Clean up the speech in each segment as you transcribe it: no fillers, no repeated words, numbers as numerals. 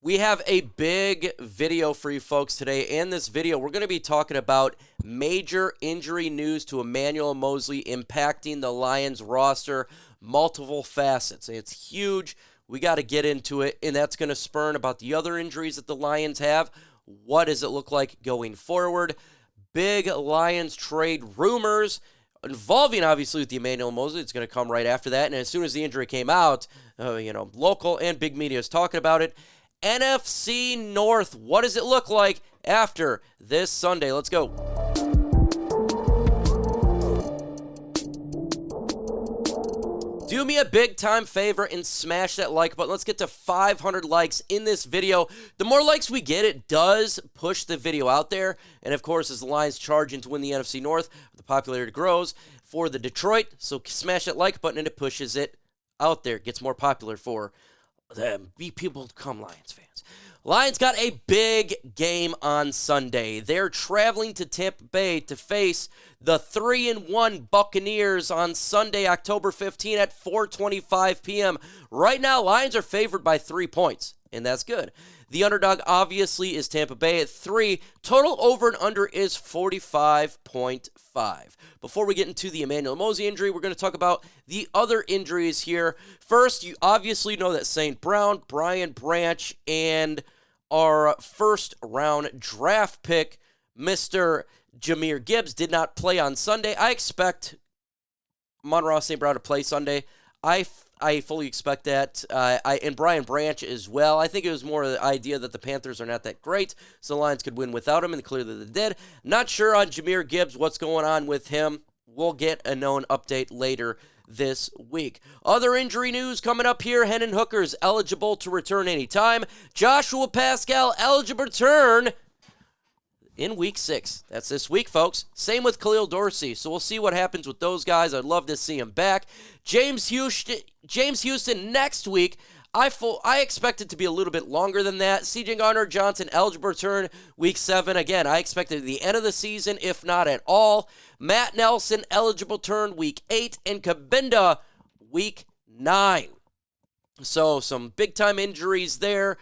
We have a big video for you folks today. In this video, we're going to be talking about major injury news to Emmanuel Moseley impacting the Lions roster, multiple facets. It's huge. We got to get into it, and that's going to spurn about the other injuries that the Lions have. What does it look like going forward? Big Lions trade rumors involving, obviously, with the Emmanuel Moseley. It's going to come right after that, and as soon as the injury came out, local and big media is talking about it. NFC North, what does it look like after this Sunday? Let's go. Do me a big-time favor and smash that like button. Let's get to 500 likes in this video. The more likes we get, it does push the video out there. And, of course, as the Lions charging to win the NFC North, the popularity grows for the Detroit. So smash that like button, and it pushes it out there. It gets more popular for them. Be people to come, Lions fans. Lions got a big game on Sunday. They're traveling to Tampa Bay to face the 3-1 Buccaneers on Sunday, October 15 at 4:25 p.m. Right now, Lions are favored by 3 points, and that's good. The underdog, obviously, is Tampa Bay at 3. Total over and under is 45.5. Before we get into the Emmanuel Moseley injury, we're going to talk about the other injuries here. First, you obviously know that St. Brown, Brian Branch, and our first-round draft pick, Mr. Jahmyr Gibbs, did not play on Sunday. I expect Monroe St. Brown to play Sunday. I fully expect that, and Brian Branch as well. I think it was more the idea that the Panthers are not that great, so the Lions could win without him, and clearly they did. Not sure on Jahmyr Gibbs, what's going on with him. We'll get a known update later this week. Other injury news coming up here. Hendon Hooker's eligible to return anytime. Joshua Paschal eligible to return in Week 6. That's this week, folks. Same with Khalil Dorsey, so we'll see what happens with those guys. I'd love to see him back. James Houston next week. I expect it to be a little bit longer than that. C.J. Gardner-Johnson eligible to return Week 7. Again, I expect it at the end of the season, if not at all. Matt Nelson eligible to return Week 8, and Kabinda Week 9. So some big-time injuries there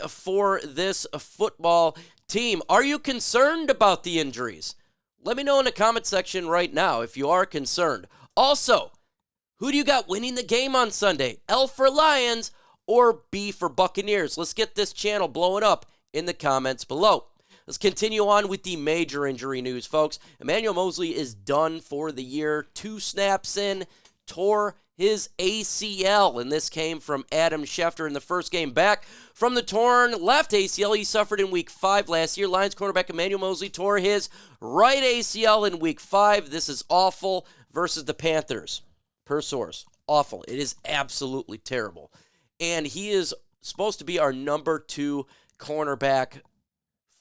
for this football team. Are you concerned about the injuries? Let me know in the comment section right now if you are concerned. Also, who do you got winning the game on Sunday? L for Lions or B for Buccaneers? Let's get this channel blowing up in the comments below. Let's continue on with the major injury news, folks. Emmanuel Moseley is done for the year. 2 snaps in, tore his ACL, and this came from Adam Schefter in the first game back from the torn left ACL he suffered in Week 5 last year. Lions cornerback Emmanuel Moseley tore his right ACL in Week 5. This is awful versus the Panthers. Per source, awful. It is absolutely terrible. And he is supposed to be our number 2 cornerback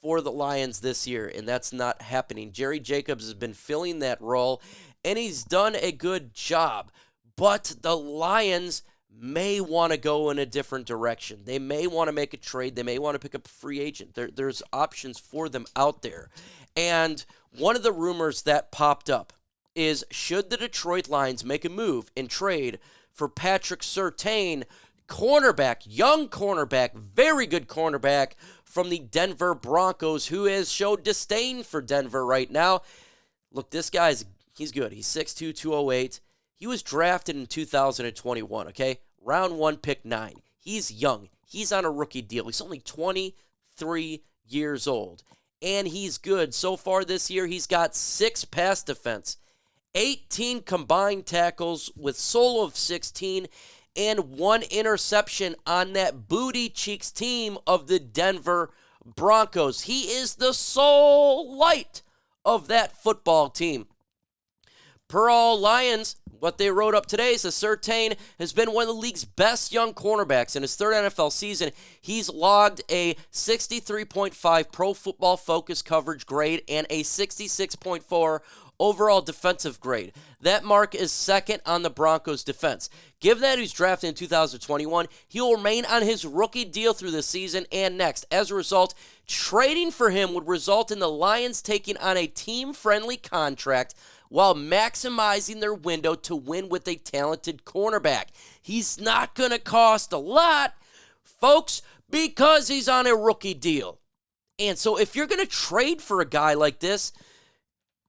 for the Lions this year, and that's not happening. Jerry Jacobs has been filling that role, and he's done a good job. But the Lions may want to go in a different direction. They may want to make a trade. They may want to pick up a free agent. There's options for them out there. And one of the rumors that popped up is, should the Detroit Lions make a move and trade for Patrick Surtain, cornerback, young cornerback, very good cornerback from the Denver Broncos, who has showed disdain for Denver right now. Look, this guy's, he's good. He's 6'2", 208. He was drafted in 2021, okay? Round 1, pick 9. He's young. He's on a rookie deal. He's only 23 years old, and he's good. So far this year, he's got 6 pass defense, 18 combined tackles with solo of 16, and 1 interception on that booty cheeks team of the Denver Broncos. He is the sole light of that football team. Per all Lions, what they wrote up today is that Surtain has been one of the league's best young cornerbacks. In his 3rd NFL season, he's logged a 63.5 Pro Football Focus coverage grade and a 66.4 overall defensive grade. That mark is 2nd on the Broncos' defense. Given that he was drafted in 2021, he will remain on his rookie deal through the season and next. As a result, trading for him would result in the Lions taking on a team-friendly contract while maximizing their window to win with a talented cornerback. He's not going to cost a lot, folks, Because he's on a rookie deal. And so if you're going to trade for a guy like this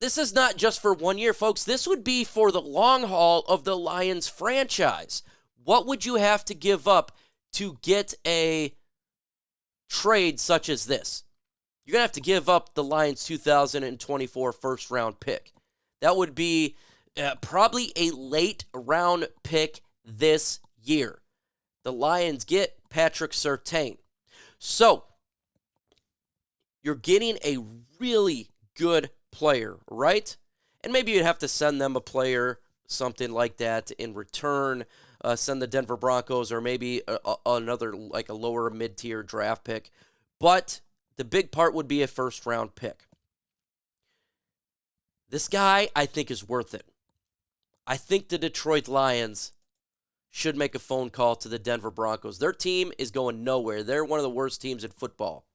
is not just for 1 year, folks. This would be for the long haul of the Lions franchise. What would you have to give up to get a trade such as this? You're going to have to give up the Lions' 2024 first-round pick. That would be probably a late-round pick this year. The Lions get Patrick Surtain. So, you're getting a really good player, right? And maybe you'd have to send them a player, something like that, in return. Send the Denver Broncos or maybe another, like a lower mid-tier draft pick. But the big part would be a first-round pick. This guy, I think, is worth it. I think the Detroit Lions should make a phone call to the Denver Broncos. Their team is going nowhere. They're one of the worst teams in football.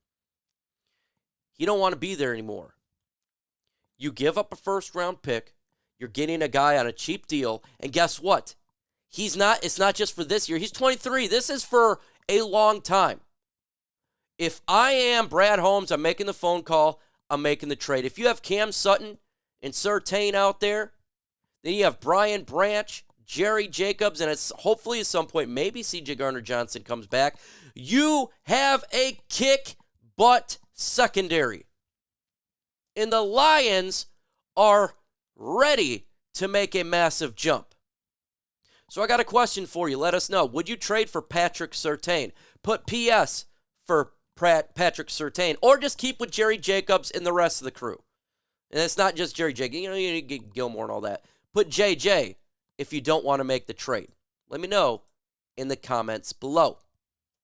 You don't want to be there anymore. You give up a first-round pick. You're getting a guy on a cheap deal. And guess what? It's not just for this year. He's 23. This is for a long time. If I am Brad Holmes, I'm making the phone call. I'm making the trade. If you have Cam Sutton and Surtain out there, then you have Brian Branch, Jerry Jacobs, and it's hopefully at some point, maybe C.J. Gardner-Johnson comes back. You have a kick-butt secondary. And the Lions are ready to make a massive jump. So I got a question for you. Let us know. Would you trade for Patrick Surtain? Put PS for Patrick Surtain, or just keep with Jerry Jacobs and the rest of the crew. And it's not just Jerry Jacobs. You need to get Gilmore and all that. Put JJ if you don't want to make the trade. Let me know in the comments below.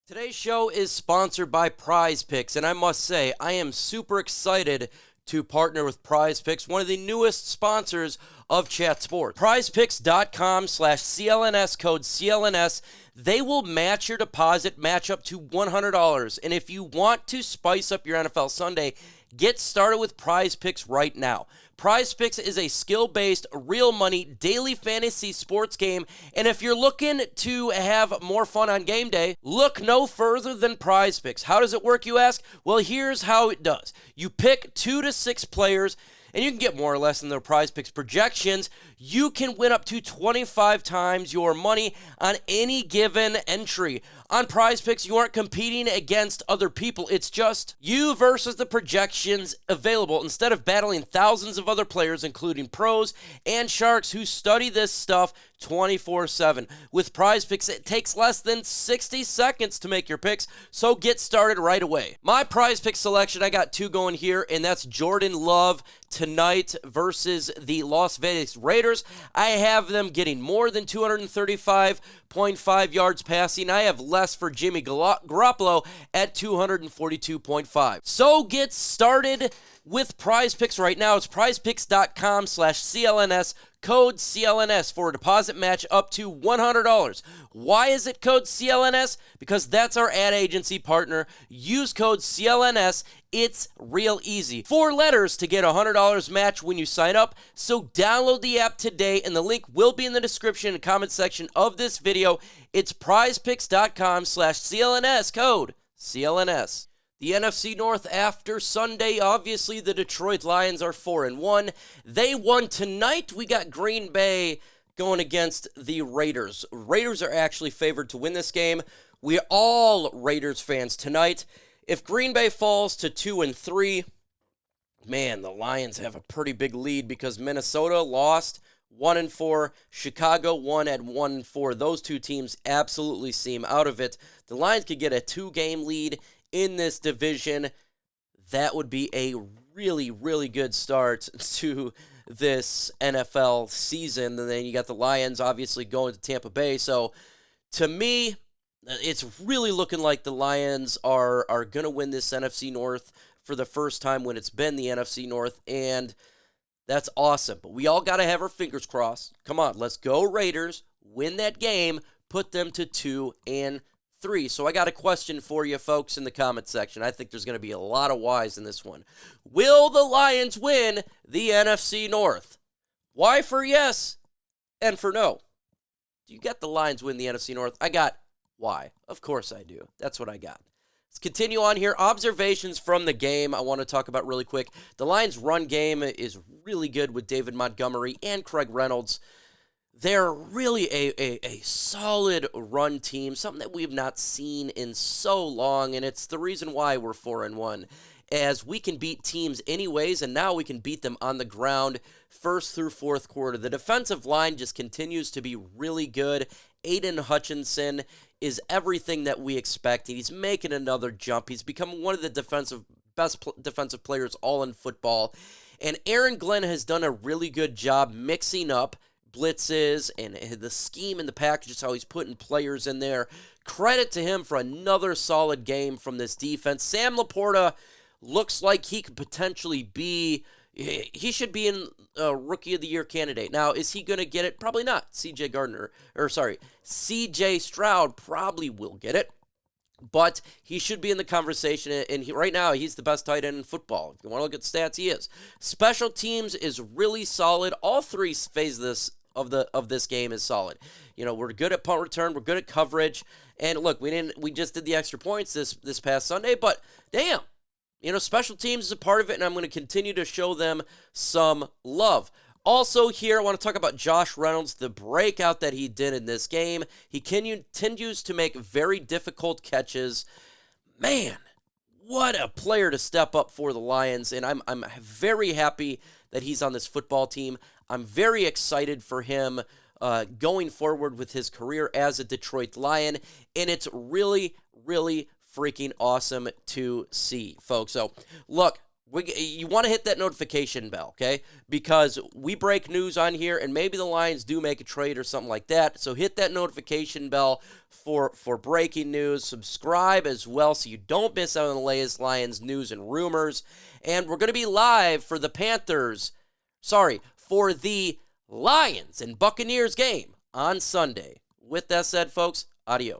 Today's show is sponsored by Prize Picks, and I must say, I am super excited to partner with Prize Picks, one of the newest sponsors of Chat Sports. PrizePicks.com/CLNS, code CLNS. They will match your deposit, match up to $100. And if you want to spice up your NFL Sunday, get started with Prize Picks right now. Prize Picks is a skill-based, real money, daily fantasy sports game. And if you're looking to have more fun on game day, look no further than Prize Picks. How does it work, you ask? Well, here's how it does. You pick 2 to 6 players, and you can get more or less than their Prize Picks projections. You can win up to 25 times your money on any given entry. On Prize Picks, you aren't competing against other people. It's just you versus the projections available, instead of battling thousands of other players, including pros and sharks who study this stuff 24/7. With Prize Picks, it takes less than 60 seconds to make your picks, so get started right away. My Prize Picks selection, I got 2 going here, and that's Jordan Love tonight versus the Las Vegas Raiders. I have them getting more than 235.5 yards passing. I have less for Jimmy Garoppolo at 242.5. So get started with Prize Picks right now. It's prizepicks.com/CLNS, code CLNS for a deposit match up to $100. Why is it code CLNS? Because that's our ad agency partner. Use code CLNS. It's real easy. 4 letters to get a $100 match when you sign up. So download the app today, and the link will be in the description and comment section of this video. It's prizepicks.com/CLNS, code CLNS. The NFC North after Sunday, obviously the Detroit Lions are 4-1. They won tonight. We got Green Bay going against the Raiders. Raiders are actually favored to win this game. We're all Raiders fans tonight. If Green Bay falls to 2-3, man, the Lions have a pretty big lead because Minnesota lost 1-4. Chicago won at 1-4. Those 2 teams absolutely seem out of it. The Lions could get a 2-game lead in this division. That would be a really, really good start to this NFL season. And then you got the Lions obviously going to Tampa Bay. So to me, it's really looking like the Lions are going to win this NFC North for the first time when it's been the NFC North. And that's awesome. But we all got to have our fingers crossed. Come on, let's go Raiders. Win that game. Put them to 2-3. So I got a question for you folks in the comment section. I think there's going to be a lot of whys in this one. Will the Lions win the NFC North? Why for yes and for no? Do you get the Lions win the NFC North? I got why. Of course I do. That's what I got. Let's continue on here. Observations from the game I want to talk about really quick. The Lions' run game is really good with David Montgomery and Craig Reynolds. They're really a solid run team, something that we have not seen in so long, and it's the reason why we're 4-1. As we can beat teams anyways, and now we can beat them on the ground first through fourth quarter. The defensive line just continues to be really good. Aiden Hutchinson is everything that we expected. He's making another jump. He's become one of the best defensive players all in football. And Aaron Glenn has done a really good job mixing up blitzes and the scheme in the packages, how he's putting players in there. Credit to him for another solid game from this defense. Sam Laporta looks like he could potentially be, he should be in a Rookie of the Year candidate. Now, is he going to get it? Probably not. CJ Stroud probably will get it, but he should be in the conversation, and right now, he's the best tight end in football. If you want to look at stats, he is. Special teams is really solid. All three phases of this game is solid. You know, we're good at punt return, we're good at coverage, and look, we just did the extra points this past Sunday, but damn. You know, special teams is a part of it, and I'm going to continue to show them some love. Also here, I want to talk about Josh Reynolds, the breakout that he did in this game. He continues to make very difficult catches. Man, what a player to step up for the Lions, and I'm very happy that he's on this football team. I'm very excited for him going forward with his career as a Detroit Lion, and it's really, really freaking awesome to see, folks. So, look, you want to hit that notification bell, okay? Because we break news on here, and maybe the Lions do make a trade or something like that. So hit that notification bell for breaking news. Subscribe as well so you don't miss out on the latest Lions news and rumors. And we're going to be live for the Lions and Buccaneers game on Sunday. With that said, folks, adios.